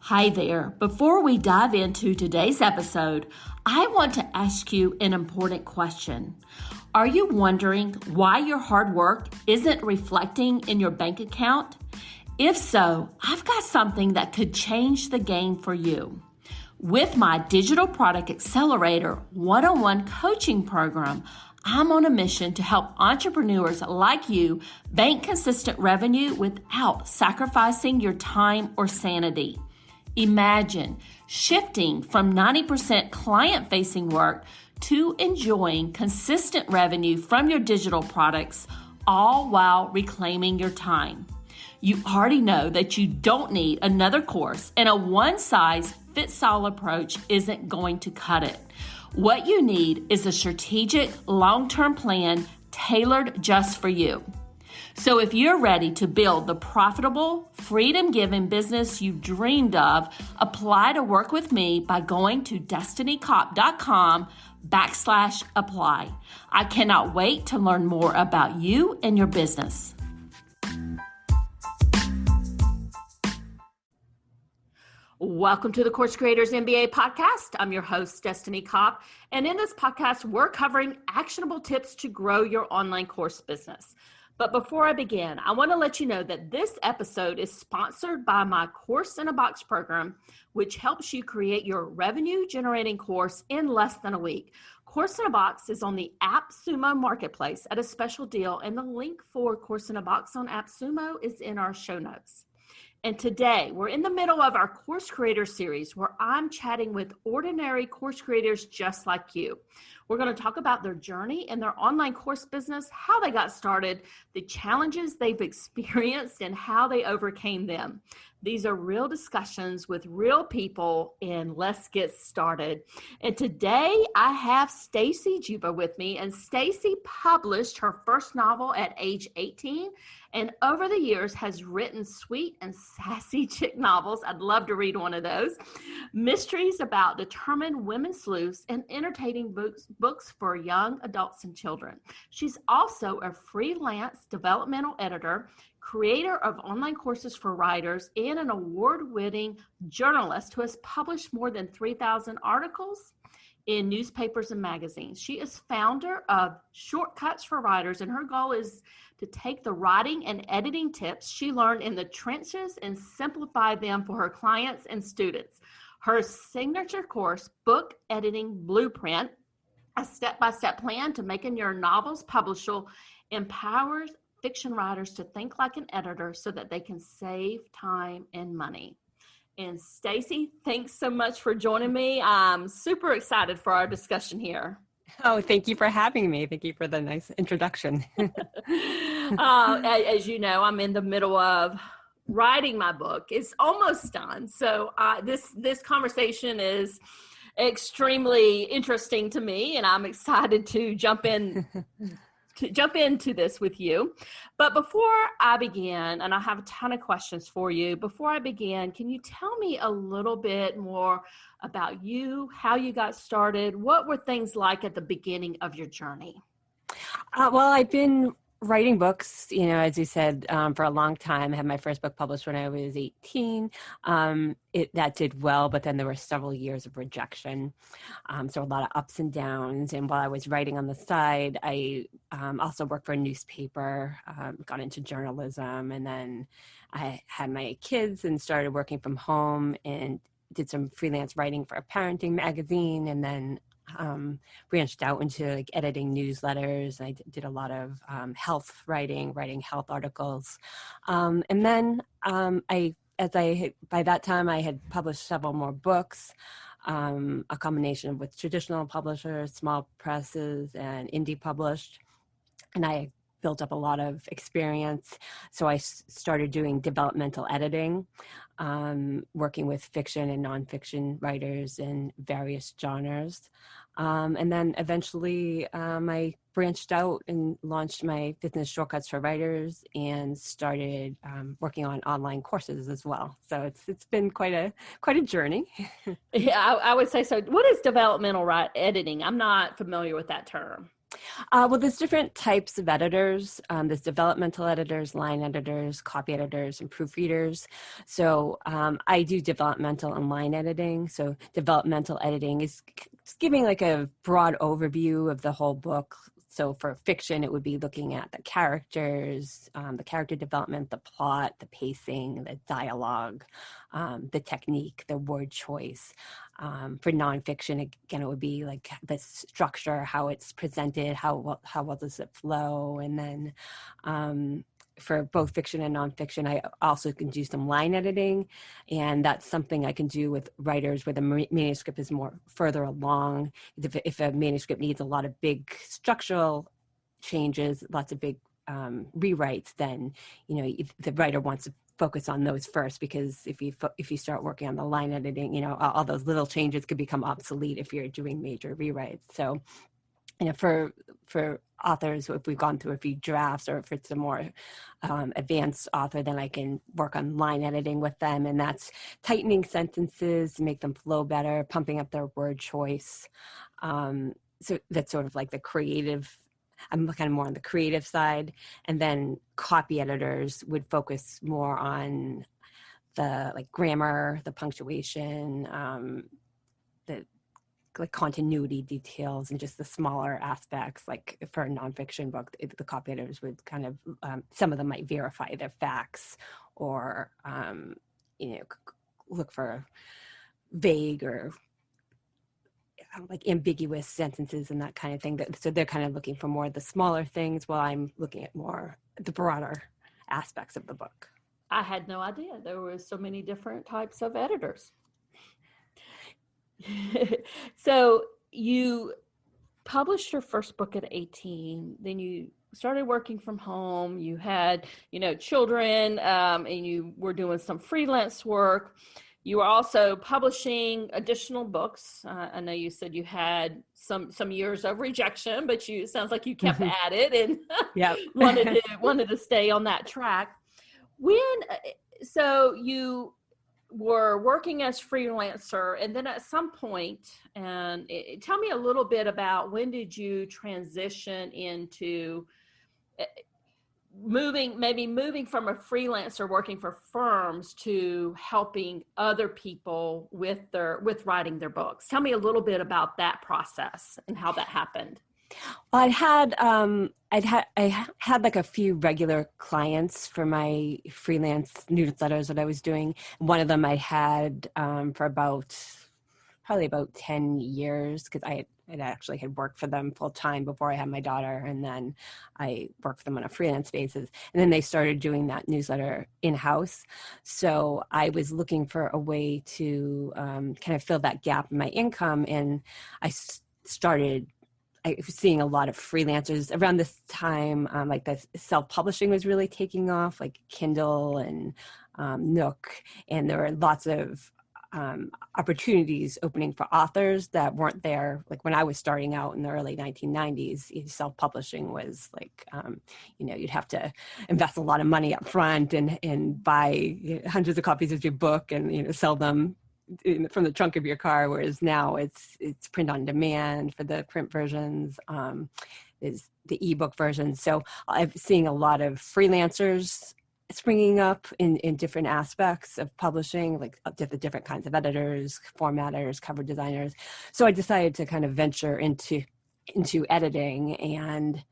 Hi there. Before we dive into today's episode, I want to ask you an important question. Are you wondering why your hard work isn't reflecting in your bank account? If so, I've got something that could change the game for you. With my Digital Product Accelerator one-on-one coaching program, I'm on a mission to help entrepreneurs like you bank consistent revenue without sacrificing your time or sanity. Imagine shifting from 90% client-facing work to enjoying consistent revenue from your digital products, all while reclaiming your time. You already know that you don't need another course, and a one-size-fits-all approach isn't going to cut it. What you need is a strategic, long-term plan tailored just for you. So if you're ready to build the profitable, freedom-giving business you've dreamed of, apply to work with me by going to destinycop.com/apply. I cannot wait to learn more about you and your business. Welcome to the Course Creators MBA podcast. I'm your host, Destiny Cop, and in this podcast, we're covering actionable tips to grow your online course business. But before I begin, I want to let you know that this episode is sponsored by my Course in a Box program, which helps you create your revenue-generating course in less than a week. Course in a Box is on the AppSumo marketplace at a special deal, and the link for Course in a Box on AppSumo is in our show notes. And today, we're in the middle of our Course Creator series where I'm chatting with ordinary course creators just like you. We're going to talk about their journey in their online course business, how they got started, the challenges they've experienced, and how they overcame them. These are real discussions with real people, and let's get started. And today, I have Stacy Juba with me, and Stacy published her first novel at age 18, and over the years has written sweet and sassy chick novels. I'd love to read one of those. Mysteries about determined women sleuths and entertaining books for young adults and children. She's also a freelance developmental editor, creator of online courses for writers, and an award-winning journalist who has published more than 3,000 articles in newspapers and magazines. She is founder of Shortcuts for Writers, and her goal is to take the writing and editing tips she learned in the trenches and simplify them for her clients and students. Her signature course, Book Editing Blueprint, a step-by-step plan to making your novels publishable, empowers fiction writers to think like an editor so that they can save time and money. And Stacy, thanks so much for joining me. I'm super excited for our discussion here. Oh, thank you for having me. Thank you for the nice introduction. As you know, I'm in the middle of writing my book. It's almost done. So this conversation is extremely interesting to me, and I'm excited to jump into this with you. But before I begin, and I have a ton of questions for you, before I begin, can you tell me a little bit more about you, how you got started? What were things like at the beginning of your journey? Well, I've been writing books, as you said, for a long time. I had my first book published when I was 18. That did well, but then there were several years of rejection. So a lot of ups and downs. And while I was writing on the side, I also worked for a newspaper, got into journalism, and then I had my kids and started working from home and did some freelance writing for a parenting magazine, and then branched out into editing newsletters. I did a lot of health writing health articles. And then by that time I had published several more books, a combination with traditional publishers, small presses, and indie published. And I built up a lot of experience. So I started doing developmental editing, working with fiction and nonfiction writers in various genres. And then eventually I branched out and launched my business Shortcuts for Writers and started working on online courses as well. So it's been quite a journey. Yeah, I would say so. What is developmental editing? I'm not familiar with that term. Well, there's different types of editors. There's developmental editors, line editors, copy editors, and proofreaders. So I do developmental and line editing. So developmental editing is giving like a broad overview of the whole book. So for fiction, it would be looking at the characters, the character development, the plot, the pacing, the dialogue, the technique, the word choice. For nonfiction, again, it would be like the structure, how it's presented, how well does it flow, and then for both fiction and nonfiction, I also can do some line editing, and that's something I can do with writers where the manuscript is more further along. If a manuscript needs a lot of big structural changes, lots of big rewrites, then if the writer wants to focus on those first, because if you start working on the line editing, all those little changes could become obsolete if you're doing major rewrites. So for authors, if we've gone through a few drafts, or if it's a more advanced author, then I can work on line editing with them, and that's tightening sentences to make them flow better, pumping up their word choice. So that's sort of like the creative. I'm kind of more on the creative side, and then copy editors would focus more on the like grammar, the punctuation, the like continuity details, and just the smaller aspects. Like for a nonfiction book, the copy editors would kind of some of them might verify their facts, or look for vague or like ambiguous sentences and that kind of thing. So they're kind of looking for more of the smaller things, while I'm looking at more the broader aspects of the book. I had no idea there were so many different types of editors. So you published your first book at 18, then you started working from home, you had, children, and you were doing some freelance work. You were also publishing additional books. I know you said you had some years of rejection, but it sounds like you kept at it and Yep. wanted to stay on that track. So you were working as freelancer, and then at some point, and tell me a little bit about when did you transition into moving from a freelancer working for firms to helping other people with writing their books. Tell me a little bit about that process and how that happened. Well, I had like a few regular clients for my freelance newsletters that I was doing. One of them I had for probably about 10 years, because I actually had worked for them full time before I had my daughter, and then I worked for them on a freelance basis. And then they started doing that newsletter in-house. So I was looking for a way to kind of fill that gap in my income, and I was seeing a lot of freelancers around this time, like the self-publishing was really taking off, like Kindle and Nook, and there were lots of opportunities opening for authors that weren't there. Like when I was starting out in the early 1990s, self-publishing was like, you'd have to invest a lot of money up front and buy hundreds of copies of your book and, sell them from the trunk of your car. Whereas now it's print on demand for the print versions, is the ebook versions. So I'm seeing a lot of freelancers springing up in different aspects of publishing, like the different kinds of editors, formatters, cover designers. So I decided to kind of venture into editing, and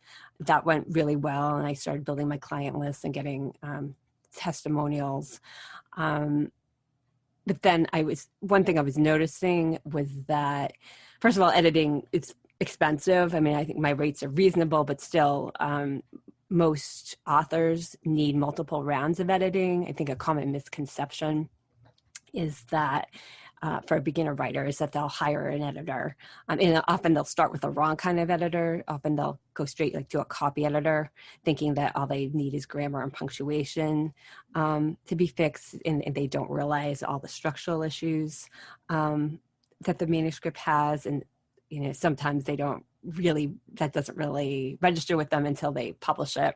that went really well. And I started building my client list and getting testimonials. But then one thing I was noticing was that, first of all, editing is expensive. I mean, I think my rates are reasonable, but still, most authors need multiple rounds of editing. I think a common misconception is that for a beginner writer is that they'll hire an editor. And often they'll start with the wrong kind of editor. Often they'll go straight to a copy editor, thinking that all they need is grammar and punctuation to be fixed, and they don't realize all the structural issues that the manuscript has. And sometimes that doesn't really register with them until they publish it,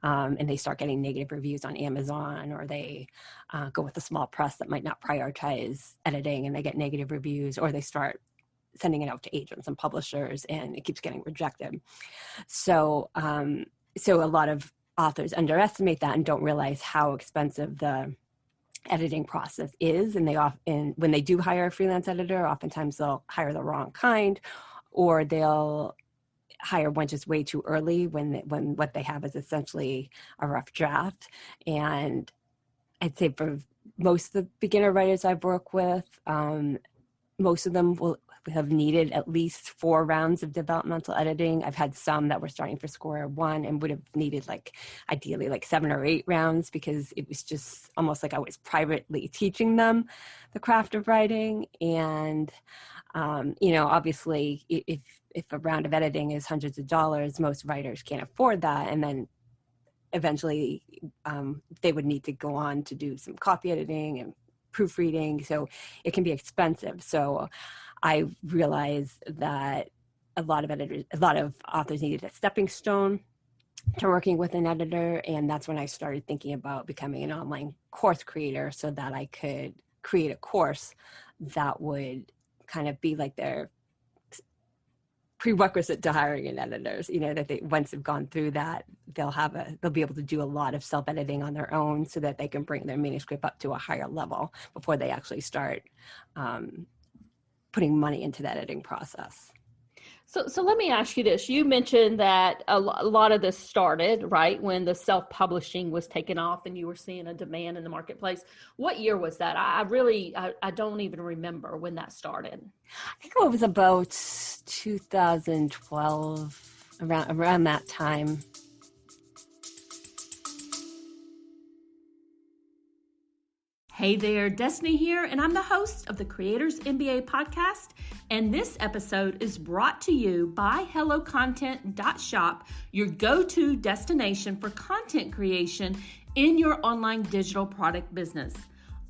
and they start getting negative reviews on Amazon, or they go with a small press that might not prioritize editing and they get negative reviews, or they start sending it out to agents and publishers, and it keeps getting rejected. So, so a lot of authors underestimate that and don't realize how expensive the editing process is. And when they do hire a freelance editor, oftentimes they'll hire the wrong kind, or they'll hire one just way too early when what they have is essentially a rough draft. And I'd say for most of the beginner writers I've worked with, most of them will have needed at least 4 rounds of developmental editing. I've had some that were starting for score 1 and would have needed ideally 7 or 8 rounds, because it was just almost like I was privately teaching them the craft of writing. And, obviously if a round of editing is hundreds of dollars, most writers can't afford that. And then eventually they would need to go on to do some copy editing and proofreading. So it can be expensive. So I realized that a lot of authors needed a stepping stone to working with an editor. And that's when I started thinking about becoming an online course creator, so that I could create a course that would kind of be like their prerequisite to hiring an editor. That they, once they've gone through that, they'll be able to do a lot of self-editing on their own, so that they can bring their manuscript up to a higher level before they actually start putting money into the editing process. So let me ask you this. You mentioned that a lot of this started, right, when the self-publishing was taken off and you were seeing a demand in the marketplace. What year was that? I don't even remember when that started. I think it was about 2012, around that time. Hey there, Destiny here, and I'm the host of the Creators MBA podcast. And this episode is brought to you by HelloContent.shop, your go-to destination for content creation in your online digital product business.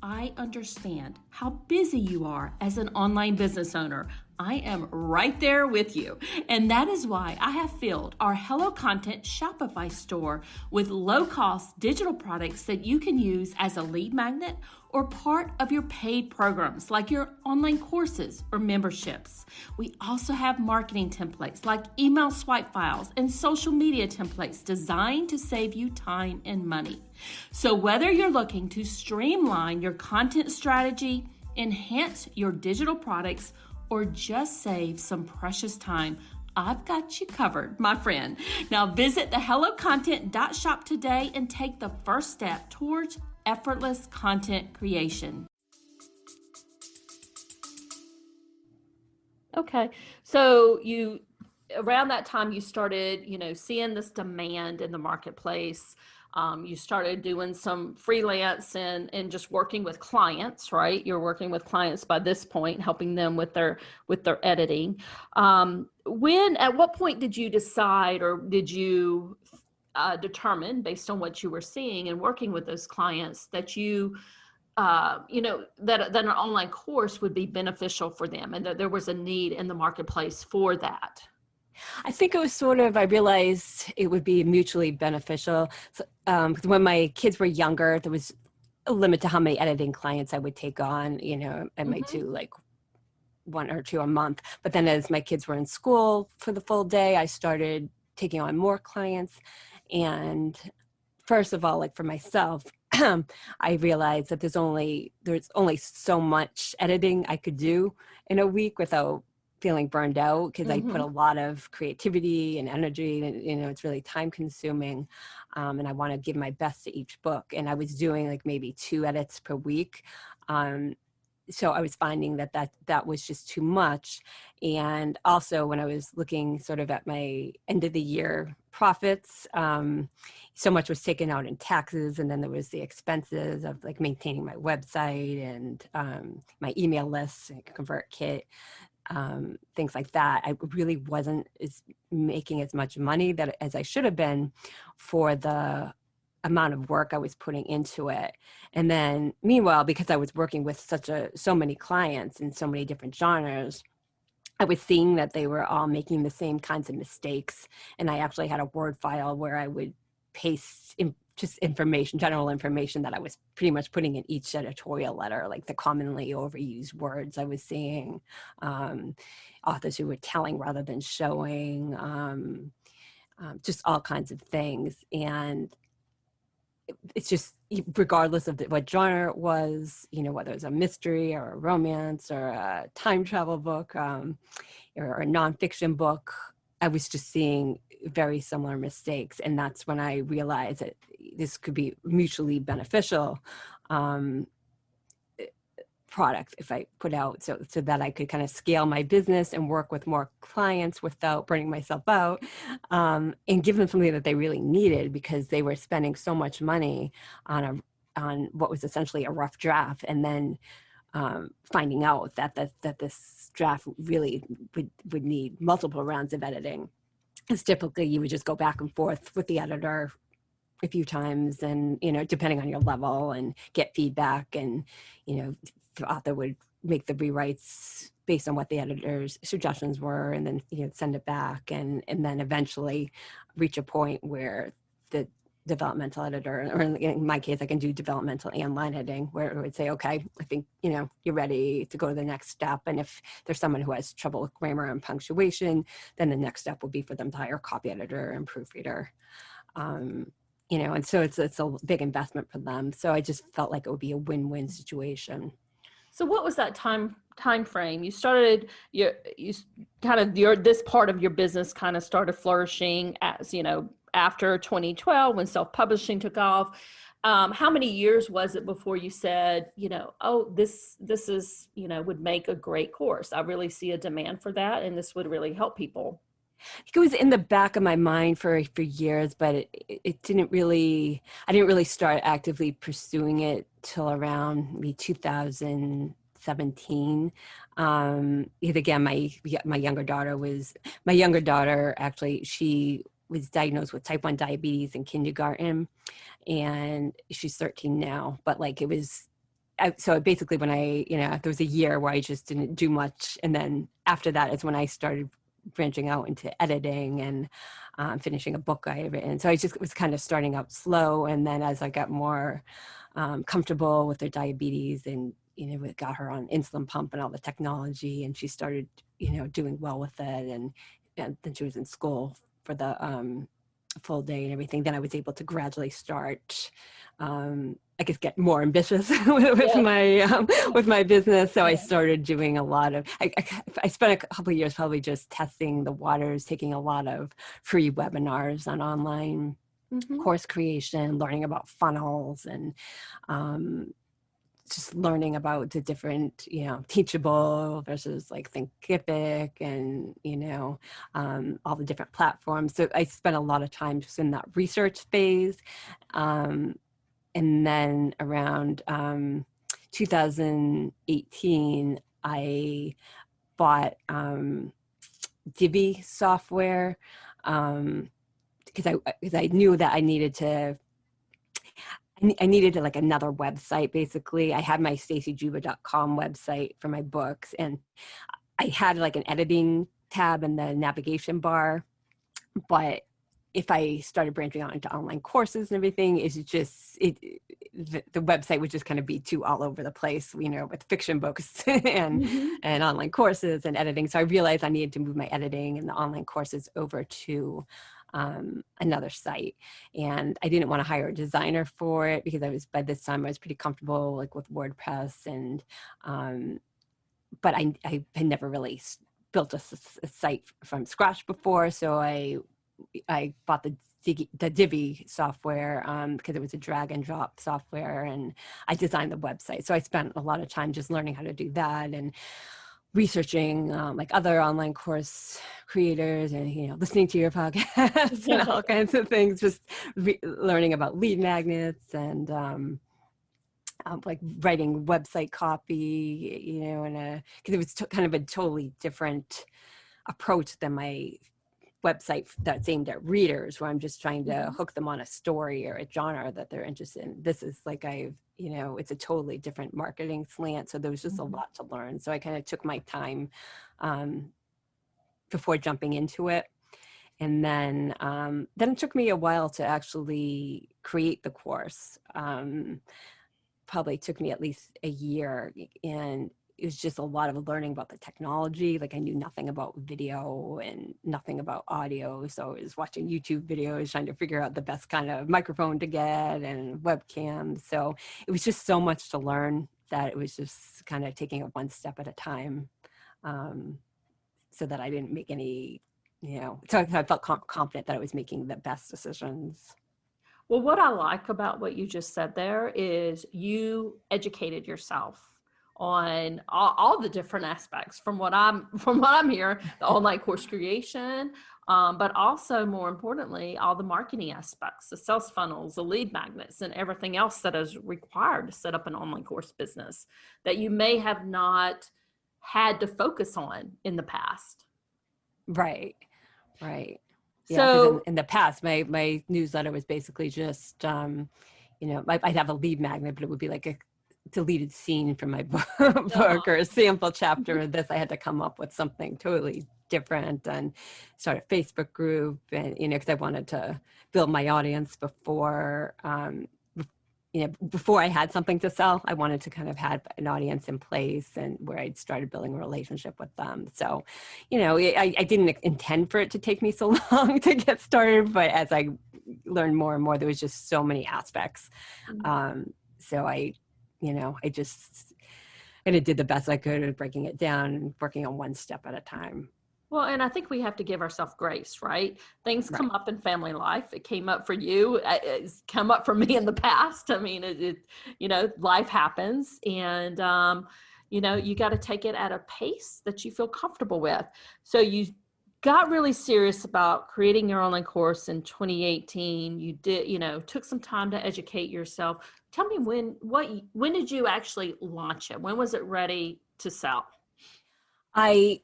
I understand how busy you are as an online business owner. I am right there with you. And that is why I have filled our Hello Content Shopify store with low-cost digital products that you can use as a lead magnet or part of your paid programs like your online courses or memberships. We also have marketing templates like email swipe files and social media templates designed to save you time and money. So whether you're looking to streamline your content strategy, enhance your digital products, or just save some precious time, I've got you covered, my friend. Now visit the HelloContent.shop today and take the first step towards effortless content creation. Okay, so around that time you started, seeing this demand in the marketplace. You started doing some freelance and just working with clients, right? You're working with clients by this point, helping them with their editing. At what point did you decide, or did you determine, based on what you were seeing and working with those clients, that that an online course would be beneficial for them, and that there was a need in the marketplace for that? I think it was I realized it would be mutually beneficial. So, when my kids were younger, there was a limit to how many editing clients I would take on. I might do 1 or 2 a month. But then as my kids were in school for the full day, I started taking on more clients. And first of all, for myself, I realized that there's only so much editing I could do in a week without feeling burned out, because I put a lot of creativity and energy, and it's really time consuming, and I want to give my best to each book. And I was doing maybe 2 edits per week, so I was finding that was just too much. And also when I was looking sort of at my end of the year profits, so much was taken out in taxes, and then there was the expenses of maintaining my website and my email lists and ConvertKit. Things like that. I really wasn't making as much money as I should have been for the amount of work I was putting into it. And then meanwhile, because I was working with so many clients in so many different genres, I was seeing that they were all making the same kinds of mistakes. And I actually had a Word file where I would paste just information, general information that I was pretty much putting in each editorial letter, like the commonly overused words I was seeing, authors who were telling rather than showing, just all kinds of things. And it's just, regardless of what genre it was, whether it's a mystery or a romance or a time travel book, or a nonfiction book, I was just seeing very similar mistakes. And that's when I realized that this could be mutually beneficial product if I put out, so that I could kind of scale my business and work with more clients without burning myself out, and give them something that they really needed, because they were spending so much money on what was essentially a rough draft, and then finding out that this draft really would need multiple rounds of editing. Because typically you would just go back and forth with the editor a few times, and depending on your level, and get feedback, and the author would make the rewrites based on what the editor's suggestions were, and then send it back, and then eventually reach a point where the developmental editor, or in my case I can do developmental and line editing, where it would say, okay, I think you're ready to go to the next step. And if there's someone who has trouble with grammar and punctuation, then the next step would be for them to hire a copy editor and proofreader. And so it's a big investment for them. So I just felt like it would be a win-win situation. So what was that time frame? You started this part of your business kind of started flourishing as, after 2012, when self-publishing took off. How many years was it before you said, oh, this is, would make a great course. I really see a demand for that, and this would really help people. It was in the back of my mind for years, but it didn't really, I didn't really start actively pursuing it till around maybe 2017. Again, my younger daughter actually, she was diagnosed with type 1 diabetes in kindergarten, and she's 13 now. But so basically when there was a year where I just didn't do much. And then after that is when I started branching out into editing and finishing a book I had written. So I just was kind of starting out slow. And then as I got more comfortable with her diabetes, and, we got her on insulin pump and all the technology, and she started, doing well with it. And then she was in school for the full day and everything. Then I was able to gradually start, I guess, get more ambitious with my business. So I started doing a lot of, I spent a couple of years probably just testing the waters, taking a lot of free webinars on online course creation, learning about funnels, and just learning about the different, Teachable versus like Thinkific, and, all the different platforms. So I spent a lot of time just in that research phase. And then around 2018, I bought Divi software, because I knew that I needed like another website. Basically, I had my stacyjuba.com website for my books, and I had like an editing tab in the navigation bar. But if I started branching out into online courses and everything, the website would just kind of be too all over the place, with fiction books and online courses and editing. So I realized I needed to move my editing and the online courses over to another site. And I didn't want to hire a designer for it, because by this time I was pretty comfortable like with WordPress, and but I had never really built a site from scratch before. So I bought the Divi software because it was a drag and drop software, and I designed the website. So I spent a lot of time just learning how to do that, and researching like other online course creators, and listening to your podcast and all kinds of things, just learning about lead magnets, and like writing website copy, because it was kind of a totally different approach than my website that's aimed at readers, where I'm just trying to hook them on a story or a genre that they're interested in. This is like it's a totally different marketing slant. So there was just a lot to learn. So I kind of took my time before jumping into it. And then it took me a while to actually create the course. Probably took me at least a year, and it was just a lot of learning about the technology. Like I knew nothing about video and nothing about audio. So I was watching YouTube videos, trying to figure out the best kind of microphone to get and webcam. So it was just so much to learn that it was just kind of taking it one step at a time, so that I didn't make any, so I felt confident that I was making the best decisions. Well, what I like about what you just said there is you educated yourself on all the different aspects from what I'm hearing, the online course creation, but also more importantly, all the marketing aspects, the sales funnels, the lead magnets, and everything else that is required to set up an online course business that you may have not had to focus on in the past. Right. Yeah, So in the past, my newsletter was basically just, I'd have a lead magnet, but it would be like a deleted scene from my book or a sample chapter of this. I had to come up with something totally different and start a Facebook group, and because I wanted to build my audience before I had something to sell. I wanted to kind of have an audience in place and where I'd started building a relationship with them. So, I didn't intend for it to take me so long to get started, but as I learned more and more, there was just so many aspects. So I just kind of did the best I could at breaking it down and working on one step at a time. well, and I think we have to give ourselves grace, right? Things come up in family life. It came up for you. It's come up for me in the past. I mean, life happens, and, you got to take it at a pace that you feel comfortable with. So you got really serious about creating your online course in 2018. You did, took some time to educate yourself. Tell me when did you actually launch it? When was it ready to sell? I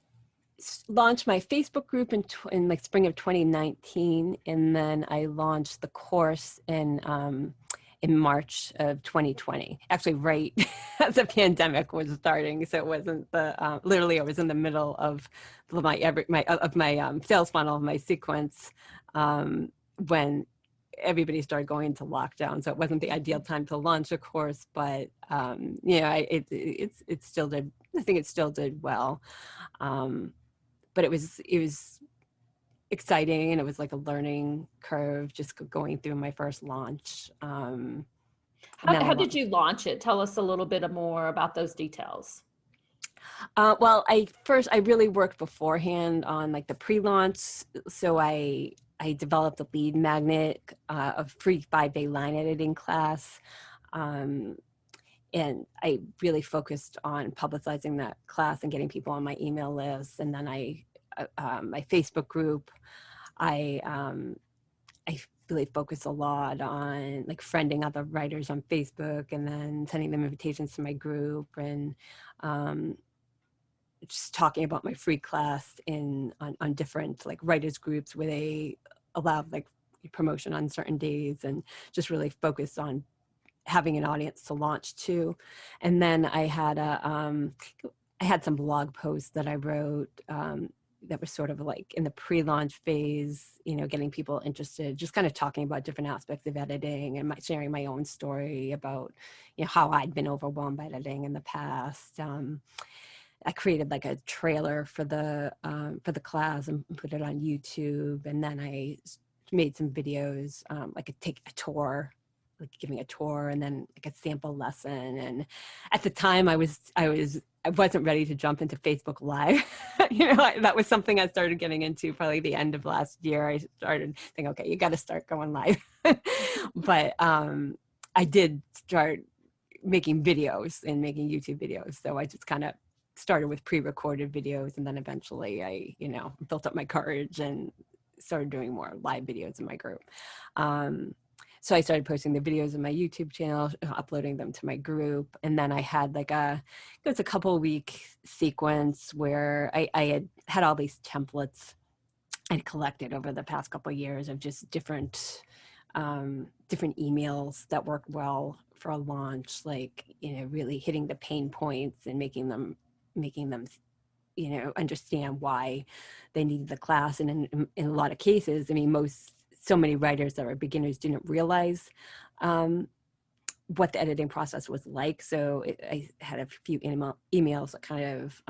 launched my Facebook group in like spring of 2019, and then I launched the course in March of 2020. Actually, right as the pandemic was starting, so it wasn't literally I was in the middle of my sales funnel, my sequence, when everybody started going into lockdown. So it wasn't the ideal time to launch a course, but it still did. I think it still did well. But it was exciting, and it was like a learning curve just going through my first launch. How did you launch it? Tell us a little bit more about those details. Well, I really worked beforehand on like the pre-launch. So I developed a lead magnet, a free 5-day line editing class. And I really focused on publicizing that class and getting people on my email list. And then my Facebook group, I really focused a lot on like friending other writers on Facebook, and then sending them invitations to my group, and just talking about my free class on different like writers groups where they allow like promotion on certain days, and just really focused on having an audience to launch to. And then I had some blog posts that I wrote that were sort of like in the pre-launch phase, getting people interested, just kind of talking about different aspects of editing and sharing my own story about, how I'd been overwhelmed by editing in the past. I created like a trailer for the class and put it on YouTube. And then I made some videos, like take a tour, like giving a tour, and then like a sample lesson. And at the time I wasn't ready to jump into Facebook Live. That was something I started getting into probably the end of last year. I started thinking, okay, you got to start going live. But I did start making videos and making YouTube videos. So I just kind of started with pre-recorded videos, and then eventually I, built up my courage and started doing more live videos in my group. So I started posting the videos in my YouTube channel, uploading them to my group. And then I had like it was a couple week sequence where I had all these templates I'd collected over the past couple of years of just different emails that work well for a launch, like, really hitting the pain points and making them understand why they needed the class. And in a lot of cases, I mean, most so many writers that are beginners didn't realize what the editing process was like. So I had a few emails that kind of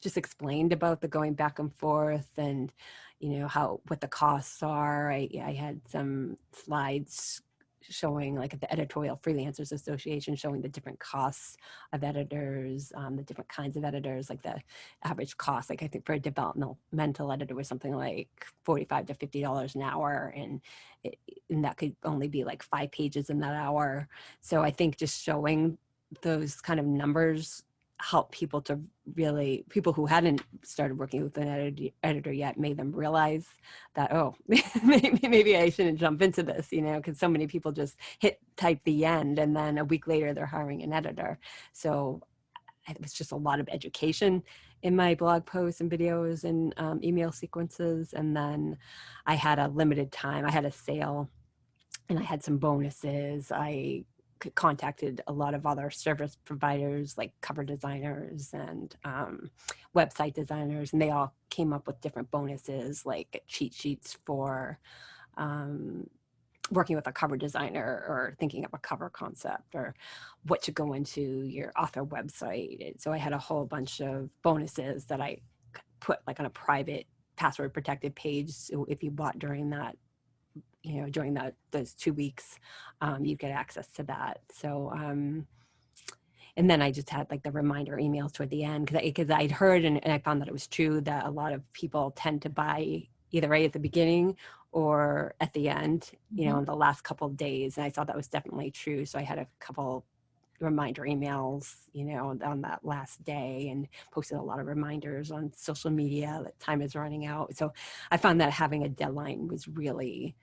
just explained about the going back and forth and, what the costs are. I had some slides showing, like, at the Editorial Freelancers Association, showing the different costs of editors, the different kinds of editors, like the average cost, like I think for a developmental editor was something like $45 to $50 an hour. And that could only be like 5 pages in that hour. So I think just showing those kind of numbers help people who hadn't started working with an editor yet, made them realize that, oh, maybe I shouldn't jump into this, because so many people just type the end and then a week later they're hiring an editor. So it was just a lot of education in my blog posts and videos and email sequences. And then I had a limited time. I had a sale and I had some bonuses. I contacted a lot of other service providers, like cover designers and website designers, and they all came up with different bonuses, like cheat sheets for working with a cover designer or thinking of a cover concept or what to go into your author website. And so I had a whole bunch of bonuses that I put like on a private password protected page. So if you bought during that, during those 2 weeks, you get access to that. So, and then I just had like the reminder emails toward the end because I'd heard and I found that it was true that a lot of people tend to buy either right at the beginning or at the end, in the last couple of days. And I saw that was definitely true. So I had a couple reminder emails, on that last day, and posted a lot of reminders on social media that time is running out. So I found that having a deadline was really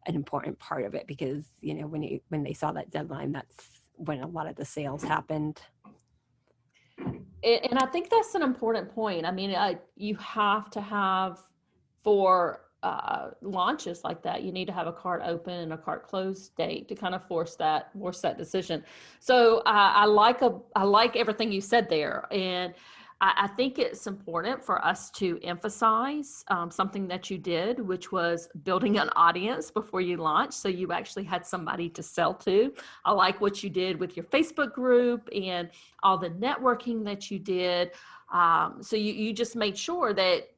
an important part of it because, when they saw that deadline, that's when a lot of the sales happened. And I think that's an important point. I mean, you have to have, for launches like that, you need to have a cart open and a cart closed date to kind of force that decision. So I like everything you said there. And I think it's important for us to emphasize something that you did, which was building an audience before you launch. So you actually had somebody to sell to. I like what you did with your Facebook group and all the networking that you did. So you just made sure that,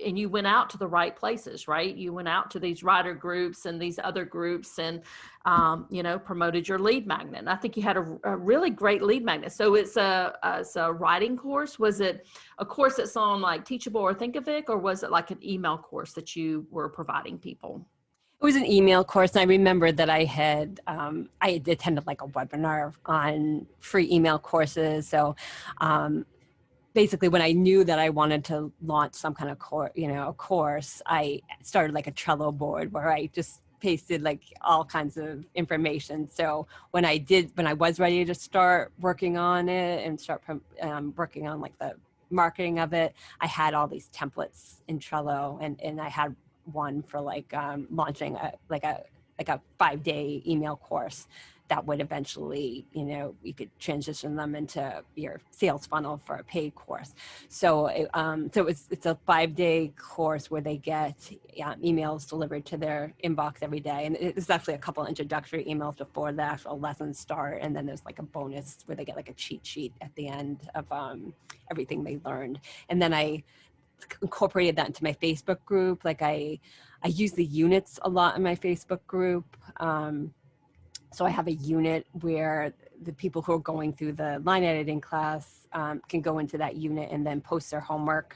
and you went out to the right places, right? You went out to these writer groups and these other groups and, promoted your lead magnet. And I think you had a really great lead magnet. So it's a writing course. Was it a course that's on like Teachable or Thinkific, or was it like an email course that you were providing people? It was an email course. And I remember that I had attended like a webinar on free email courses. So, basically, when I knew that I wanted to launch some kind of course, I started like a Trello board where I just pasted like all kinds of information. So when I was ready to start working on it and start working on like the marketing of it, I had all these templates in Trello, and I had one for like launching a 5-day email course that would eventually, you could transition them into your sales funnel for a paid course. So, it's a 5-day course where they get emails delivered to their inbox every day. And it's actually a couple introductory emails before the actual lessons start. And then there's like a bonus where they get like a cheat sheet at the end of everything they learned. And then I incorporated that into my Facebook group. Like I use the units a lot in my Facebook group. So I have a unit where the people who are going through the line editing class can go into that unit and then post their homework,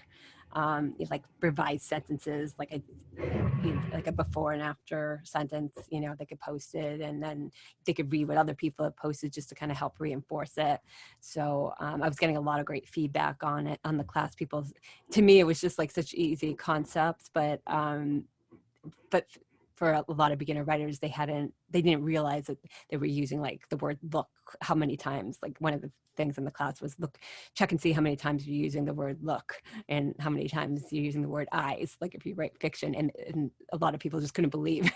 like revised sentences, like a before and after sentence, they could post it, and then they could read what other people have posted just to kind of help reinforce it. So I was getting a lot of great feedback on it, on the class. To me, it was just like such easy concepts, but for a lot of beginner writers, they didn't realize that they were using like the word look, how many times. Like one of the things in the class was check and see how many times you're using the word look and how many times you're using the word eyes, like if you write fiction. And a lot of people just couldn't believe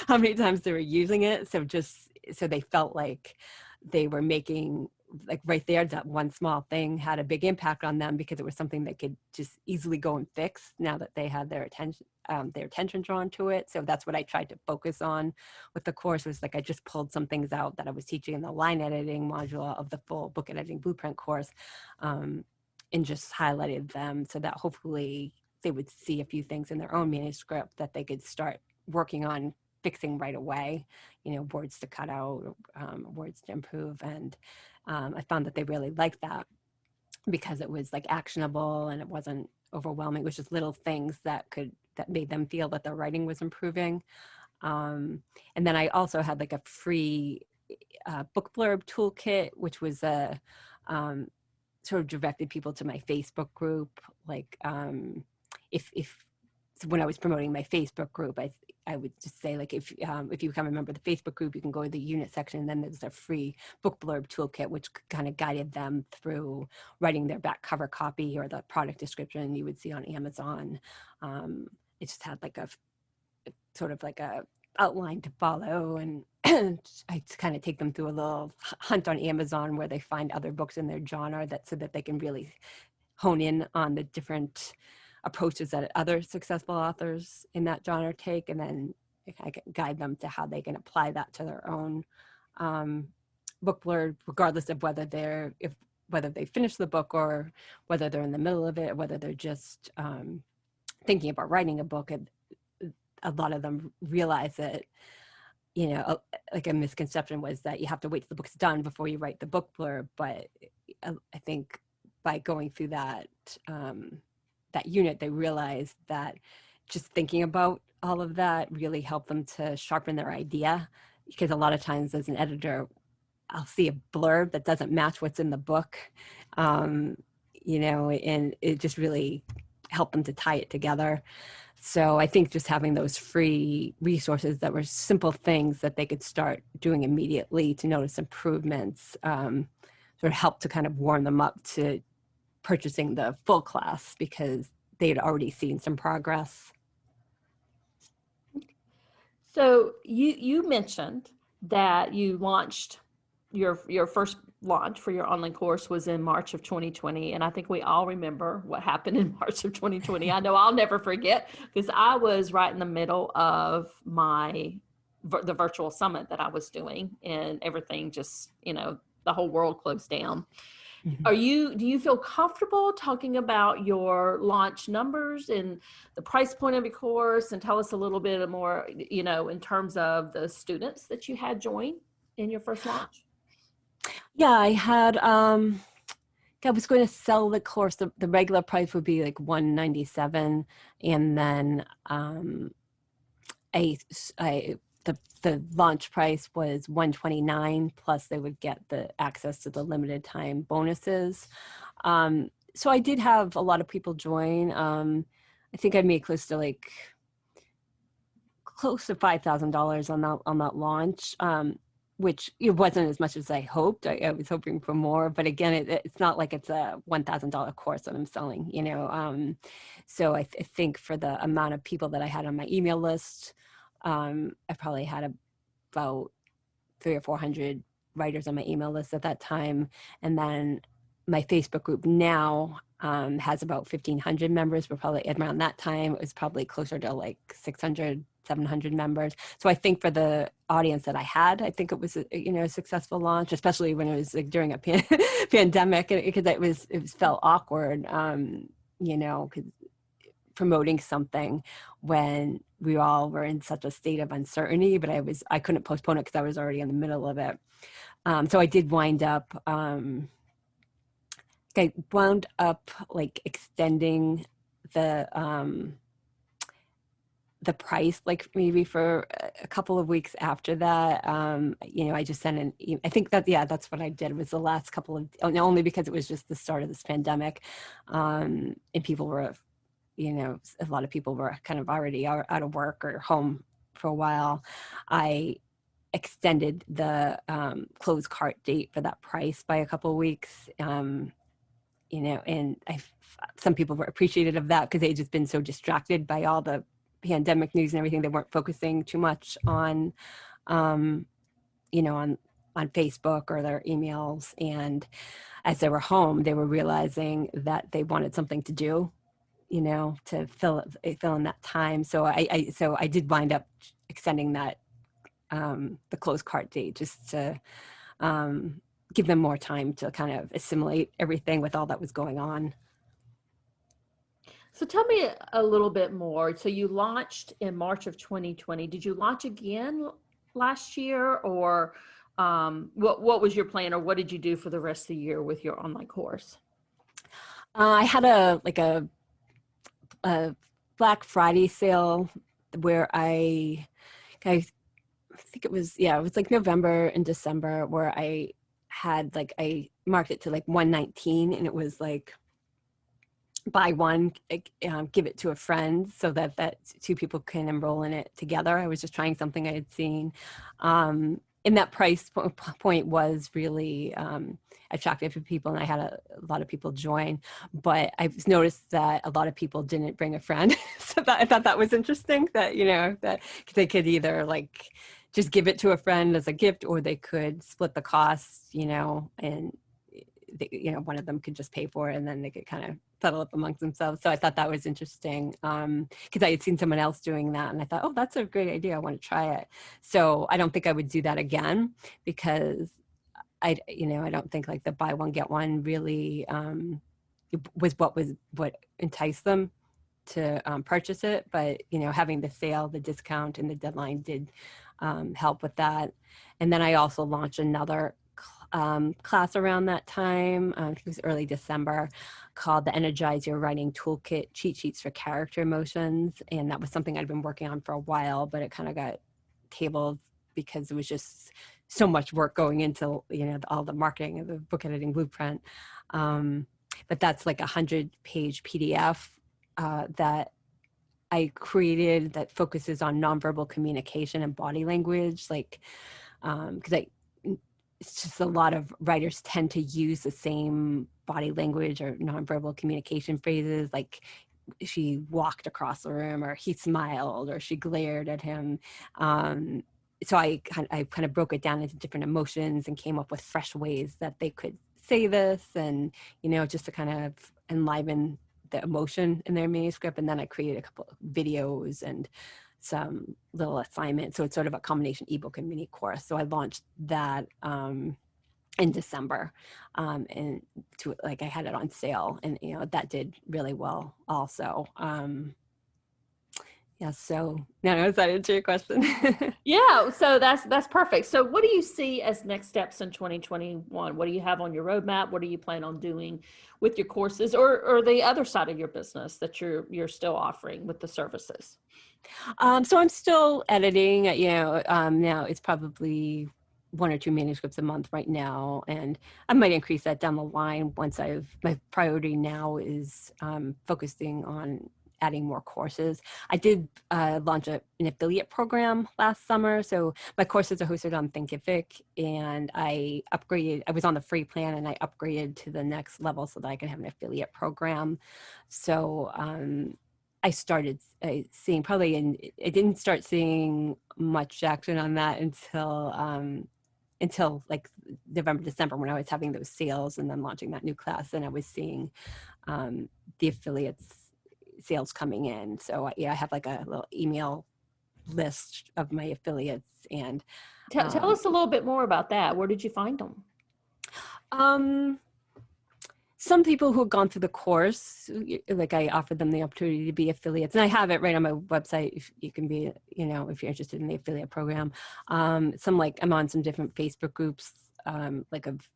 how many times they were using it. So they felt like they were making like right there, that one small thing had a big impact on them because it was something they could just easily go and fix now that they had their attention drawn to it. So that's what I tried to focus on with the course, was like I just pulled some things out that I was teaching in the line editing module of the full book editing blueprint course, and just highlighted them so that hopefully they would see a few things in their own manuscript that they could start working on fixing right away, words to cut out, words to improve. And I found that they really liked that because it was like actionable and it wasn't overwhelming. It was just little things that made them feel that their writing was improving. And then I also had like a free book blurb toolkit, which was sort of directed people to my Facebook group. Like if so when I was promoting my Facebook group, I would just say, like, if you become a member of the Facebook group, you can go to the unit section, and then there's a free book blurb toolkit, which kind of guided them through writing their back cover copy or the product description you would see on Amazon. It just had like a sort of like a outline to follow, and I kind of take them through a little hunt on Amazon where they find other books in their genre, so that they can really hone in on the different approaches that other successful authors in that genre take, and then I can guide them to how they can apply that to their own book blurb, regardless of whether they finish the book or whether they're in the middle of it, or whether they're just thinking about writing a book. And a lot of them realize that, like a misconception was that you have to wait till the book's done before you write the book blurb. But I think by going through that unit, they realized that just thinking about all of that really helped them to sharpen their idea. Because a lot of times as an editor, I'll see a blurb that doesn't match what's in the book, and it just really helped them to tie it together. So I think just having those free resources that were simple things that they could start doing immediately to notice improvements sort of helped to kind of warm them up to purchasing the full class, because they had already seen some progress. So you mentioned that you launched your first launch for your online course was in March of 2020. And I think we all remember what happened in March of 2020. I know I'll never forget, because I was right in the middle of the virtual summit that I was doing, and everything just, the whole world closed down. Mm-hmm. Do you feel comfortable talking about your launch numbers and the price point of your course, and tell us a little bit more, in terms of the students that you had join in your first launch? Yeah, I had, I was going to sell the course. The regular price would be like $197. And then the launch price was $129, plus they would get the access to the limited time bonuses. So I did have a lot of people join. I think I made close to $5,000 on that launch, which it wasn't as much as I hoped. I was hoping for more, but again, it's not like it's a $1,000 course that I'm selling, So I think for the amount of people that I had on my email list, I probably had about 300 or 400 writers on my email list at that time. And then my Facebook group now has about 1,500 members, but probably around that time, it was probably closer to like 600, 700 members. So I think for the audience that I had, I think it was a successful launch, especially when it was like during a pandemic, because it felt awkward, because promoting something when we all were in such a state of uncertainty, but I couldn't postpone it because I was already in the middle of it. So I did wind up, like extending the price, like maybe for a couple of weeks after that. I just sent I think that's what I did, was the last couple of, only because it was just the start of this pandemic. And people were, a lot of people were kind of already out of work or home for a while. I extended the close cart date for that price by a couple of weeks. And some people were appreciative of that, because they'd just been so distracted by all the pandemic news and everything. They weren't focusing too much on, on on Facebook or their emails. And as they were home, they were realizing that they wanted something to do, to fill in that time. So I did wind up extending that, the close cart date, just to give them more time to kind of assimilate everything with all that was going on. So tell me a little bit more. So you launched in March of 2020. Did you launch again last year, or what was your plan, or what did you do for the rest of the year with your online course? I had a Black Friday sale where I think it was like November and December, where I marked it to like 119, and it was like buy one, give it to a friend, so that two people can enroll in it together. I was just trying something I had seen. And that price point was really attractive to people, and I had a lot of people join. But I've noticed that a lot of people didn't bring a friend, so I thought that was interesting. That that they could either like just give it to a friend as a gift, or they could split the costs, and one of them could just pay for it, and then they could kind of settle up amongst themselves. So I thought that was interesting, because I had seen someone else doing that, and I thought, oh, that's a great idea. I want to try it. So I don't think I would do that again, because I don't think like the buy one get one really was what enticed them to purchase it. But having the sale, the discount, and the deadline did help with that. And then I also launched another class around that time. I think it was early December, called the Energize Your Writing Toolkit: Cheat Sheets for Character Emotions. And that was something I'd been working on for a while, but it kind of got tabled because it was just so much work going into, all the marketing of the book editing blueprint. But that's like 100-page PDF that I created that focuses on nonverbal communication and body language. Like, because it's just a lot of writers tend to use the same body language or nonverbal communication phrases, like she walked across the room, or he smiled, or she glared at him. So I kind of broke it down into different emotions and came up with fresh ways that they could say this, and just to kind of enliven the emotion in their manuscript. And then I created a couple of videos and some little assignments. So it's sort of a combination ebook and mini course. So I launched that in December, and I had it on sale, and that did really well also. So now, does that answer your question? Yeah, so that's perfect. So what do you see as next steps in 2021? What do you have on your roadmap? What do you plan on doing with your courses, or the other side of your business that you're still offering with the services? So I'm still editing, now it's probably 1 or 2 manuscripts a month right now. And I might increase that down the line once my priority now is focusing on adding more courses. I did launch an affiliate program last summer. So my courses are hosted on Thinkific, and I was on the free plan, and I upgraded to the next level so that I can have an affiliate program. So I started seeing I didn't start seeing much action on that until like November, December, when I was having those sales and then launching that new class, and I was seeing the affiliates sales coming in. So I have like a little email list of my affiliates. And tell us a little bit more about that. Where did you find them? Some people who have gone through the course, like I offered them the opportunity to be affiliates, and I have it right on my website. If you can be, if you're interested in the affiliate program. I'm on some different Facebook groups, like of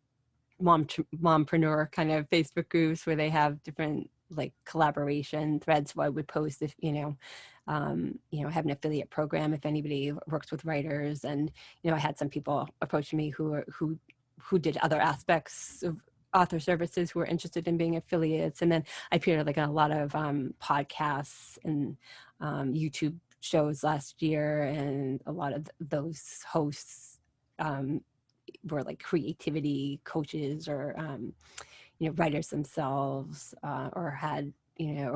mompreneur kind of Facebook groups where they have different like collaboration threads. So I would post if, have an affiliate program if anybody works with writers. And, I had some people approach me who did other aspects of author services who were interested in being affiliates. And then I appeared like on a lot of podcasts and YouTube shows last year, and a lot of those hosts were like creativity coaches or writers themselves, or had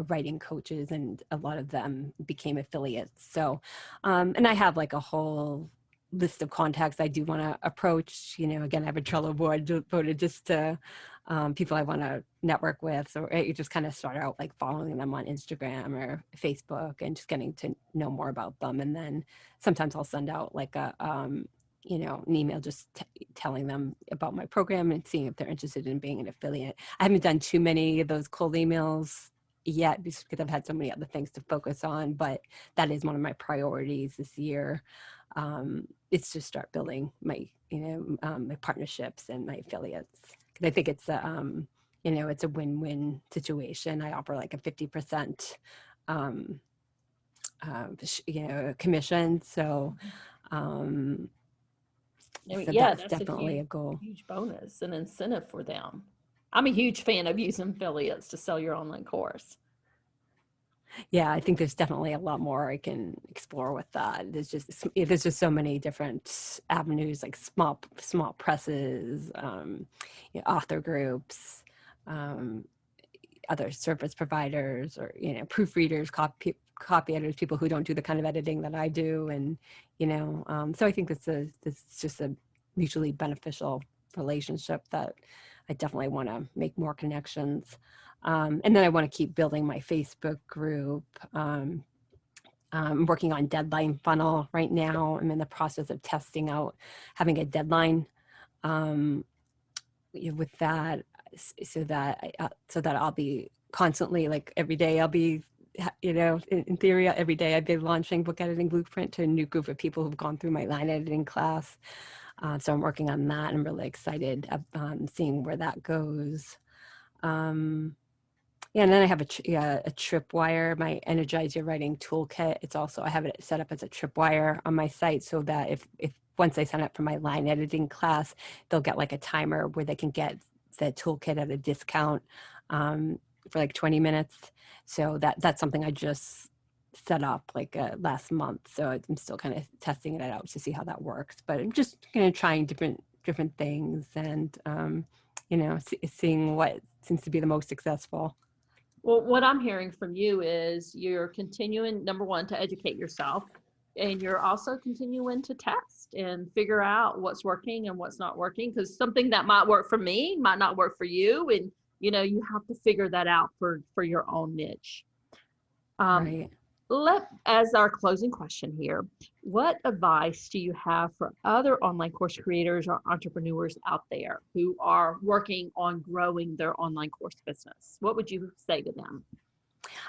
writing coaches, and a lot of them became affiliates. So and I have like a whole list of contacts I do want to approach. Again, I have a Trello board devoted just to people I want to network with. So you just kind of start out like following them on Instagram or Facebook and just getting to know more about them. And then sometimes I'll send out like an email just telling them about my program and seeing if they're interested in being an affiliate. I haven't done too many of those cold emails yet because I've had so many other things to focus on, but that is one of my priorities this year. It's to start building my, my partnerships and my affiliates. Because I think it's it's a win-win situation. I offer like a 50%, commission. So, that's definitely a goal. Huge bonus, an incentive for them. I'm a huge fan of using affiliates to sell your online course. Yeah, I think there's definitely a lot more I can explore with that. There's just so many different avenues, like small presses, author groups, other service providers, or proofreaders, copy editors, people who don't do the kind of editing that I do, and so I think this is just a mutually beneficial relationship that I definitely want to make more connections. And then I want to keep building my Facebook group. I'm working on deadline funnel right now. I'm in the process of testing out having a deadline with that, so that I'll be constantly, like every day I'll be, in theory, every day I've been launching Book Editing Blueprint to a new group of people who've gone through my line editing class. So I'm working on that. I'm really excited seeing where that goes. Yeah, and then I have a tripwire, my Energize Your Writing Toolkit. It's also, I have it set up as a tripwire on my site so that if once they sign up for my line editing class, they'll get like a timer where they can get the toolkit at a discount for like 20 minutes. So that's something I just set up like last month. So I'm still kind of testing it out to see how that works. But I'm just trying different things and seeing what seems to be the most successful. Well, what I'm hearing from you is you're continuing, number one, to educate yourself, and you're also continuing to test and figure out what's working and what's not working, because something that might work for me might not work for you. And, you have to figure that out for your own niche. Right. As our closing question here, what advice do you have for other online course creators or entrepreneurs out there who are working on growing their online course business? What would you say to them?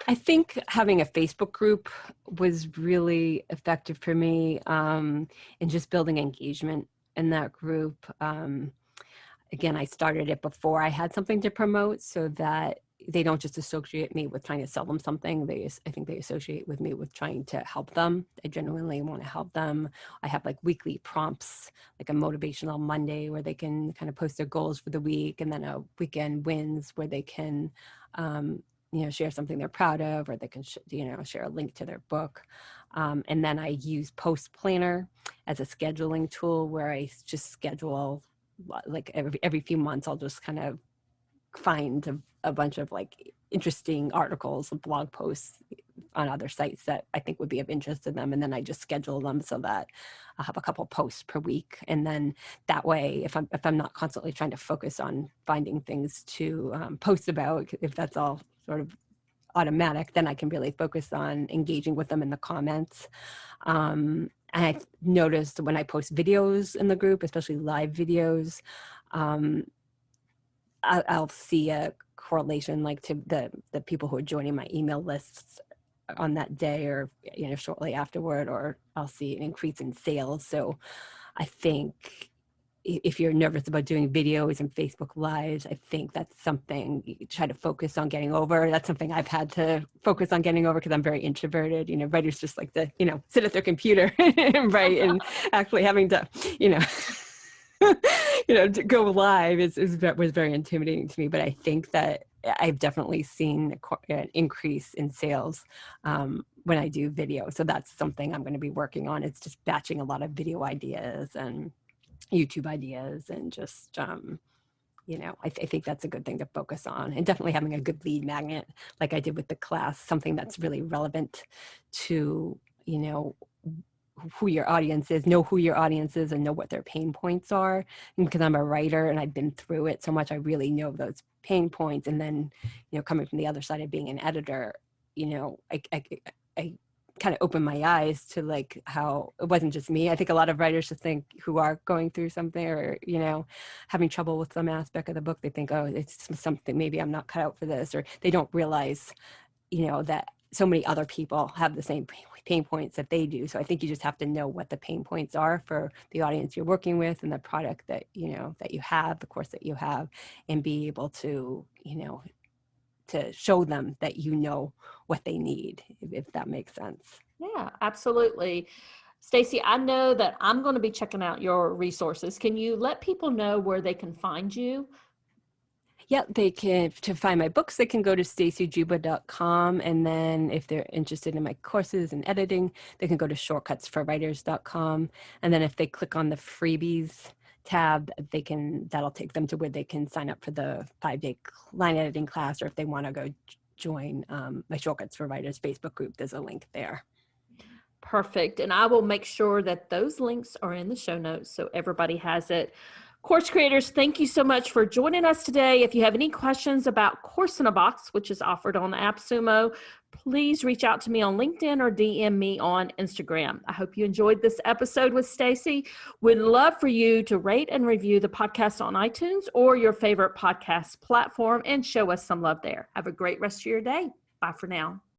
I think having a Facebook group was really effective for me in just building engagement in that group. Again, I started it before I had something to promote so that they don't just associate me with trying to sell them something. I think they associate with me with trying to help them. I genuinely want to help them. I have like weekly prompts, like a motivational Monday where they can kind of post their goals for the week, and then a weekend wins where they can, share something they're proud of, or they can, share a link to their book. And then I use Post Planner as a scheduling tool where I just schedule, like every few months, I'll just kind of find a bunch of like interesting articles and blog posts on other sites that I think would be of interest to them. And then I just schedule them so that I'll have a couple posts per week. And then that way, if I'm not constantly trying to focus on finding things to post about, if that's all sort of automatic, then I can really focus on engaging with them in the comments. And I noticed when I post videos in the group, especially live videos, I'll see a correlation like to the people who are joining my email lists on that day or shortly afterward, or I'll see an increase in sales. So I think if you're nervous about doing videos and Facebook Lives, I think that's something you try to focus on getting over. That's something I've had to focus on getting over because I'm very introverted. Writers just like to, sit at their computer and write, and actually having to, to go live was very intimidating to me. But I think that I've definitely seen an increase in sales when I do video. So that's something I'm going to be working on. It's just batching a lot of video ideas and YouTube ideas, and just, I think that's a good thing to focus on. And definitely having a good lead magnet, like I did with the class, something that's really relevant to, who your audience is, know who your audience is, and know what their pain points are. And because I'm a writer and I've been through it so much, I really know those pain points. And then, coming from the other side of being an editor, I kind of opened my eyes to like how it wasn't just me. I think a lot of writers just think who are going through something or, having trouble with some aspect of the book, they think, oh, it's something, maybe I'm not cut out for this, or they don't realize, that so many other people have the same pain points that they do. So I think you just have to know what the pain points are for the audience you're working with and the product that, that you have, the course that you have, and be able to, to show them that what they need, if that makes sense. Yeah, absolutely. Stacy, I know that I'm going to be checking out your resources. Can you let people know where they can find you? Yeah, they can, to find my books, they can go to stacyjuba.com. And then if they're interested in my courses and editing, they can go to shortcutsforwriters.com. And then if they click on the freebies tab, that'll take them to where they can sign up for the 5-day line editing class, or if they want to go join my Shortcuts for Writers Facebook group, there's a link there. Perfect. And I will make sure that those links are in the show notes so everybody has it. Course creators, thank you so much for joining us today. If you have any questions about Course in a Box, which is offered on AppSumo, please reach out to me on LinkedIn or DM me on Instagram. I hope you enjoyed this episode with Stacy. We'd love for you to rate and review the podcast on iTunes or your favorite podcast platform and show us some love there. Have a great rest of your day. Bye for now.